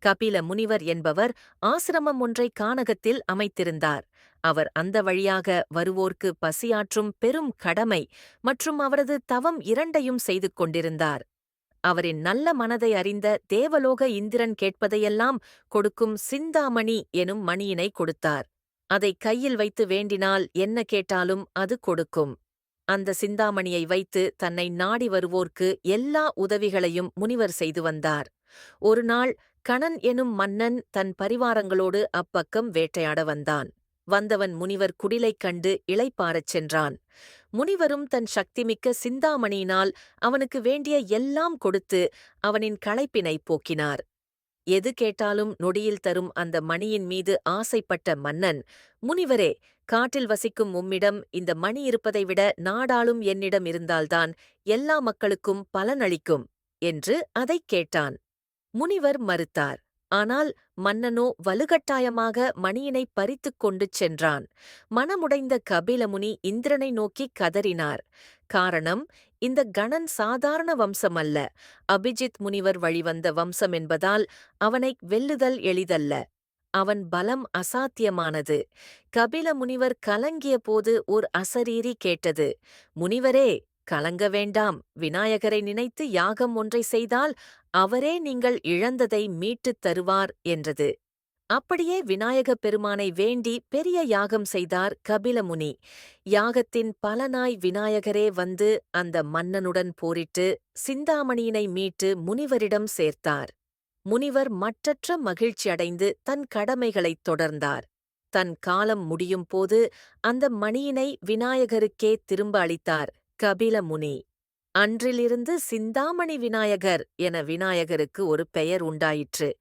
கபில முனிவர் என்பவர் ஆசிரமம் ஒன்றை கானகத்தில் அமைத்திருந்தார். அவர் அந்த வழியாக வருவோர்க்கு பசியாற்றும் பெரும் கடமை மற்றும் அவரது தவம் இரண்டையும் செய்து கொண்டிருந்தார். அவரின் நல்ல மனதை அறிந்த தேவலோக இந்திரன் கேட்பதையெல்லாம் கொடுக்கும் சிந்தாமணி எனும் மணியினை கொடுத்தார். அதை கையில் வைத்து வேண்டினால் என்ன கேட்டாலும் அது கொடுக்கும். அந்த சிந்தாமணியை வைத்து தன்னை நாடி வருவோர்க்கு எல்லா உதவிகளையும் முனிவர் செய்து வந்தார். ஒருநாள் கணன் எனும் மன்னன் தன் பரிவாரங்களோடு அப்பக்கம் வேட்டையாட வந்தான். வந்தவன் முனிவர் குடிலைக் கண்டு இளைப்பாறச் சென்றான். முனிவரும் தன் சக்திமிக்க சிந்தாமணியினால் அவனுக்கு வேண்டிய எல்லாம் கொடுத்து அவனின் களைப்பினைப் போக்கினார். எது கேட்டாலும் நொடியில் தரும் அந்த மணியின் மீது ஆசைப்பட்ட மன்னன், முனிவரே, காட்டில் வசிக்கும் உம்மிடம் இந்த மணி இருப்பதை விட நாடாளும் என்னிடம் இருந்தால்தான் எல்லா மக்களுக்கும் பலனளிக்கும் என்று அதைக் கேட்டான். முனிவர் மறுத்தார். ஆனால் மன்னனோ வலுக்கட்டாயமாக மணியினைப் பறித்துக் கொண்டு சென்றான். மனமுடைந்த கபிலமுனி இந்திரனை நோக்கிக் கதறினார். காரணம், இந்த கணன் சாதாரண வம்சம் அல்ல. அபிஜித் முனிவர் வழிவந்த வம்சம் என்பதால் அவனை வெல்லுதல் எளிதல்ல. அவன் பலம் அசாத்தியமானது. கபில முனிவர் கலங்கிய போது ஓர் அசரீரி கேட்டது. முனிவரே, கலங்க வேண்டாம். விநாயகரை நினைத்து யாகம் ஒன்றை செய்தால் அவரே நீங்கள் இழந்ததை மீட்டுத் தருவார் என்றது. அப்படியே விநாயகப் பெருமானை வேண்டி பெரிய யாகம் செய்தார் கபிலமுனி. யாகத்தின் பலனாய் விநாயகரே வந்து அந்த மன்னனுடன் போரிட்டு சிந்தாமணியினை மீட்டு முனிவரிடம் சேர்த்தார். முனிவர் மற்றற்ற மகிழ்ச்சியடைந்து தன் கடமைகளைத் தொடர்ந்தார். தன் காலம் முடியும் போது அந்த மணியினை விநாயகருக்கே திரும்ப அளித்தார் கபிலமுனி. அன்றிலிருந்து சிந்தாமணி விநாயகர் என விநாயகருக்கு ஒரு பெயர் உண்டாயிற்று.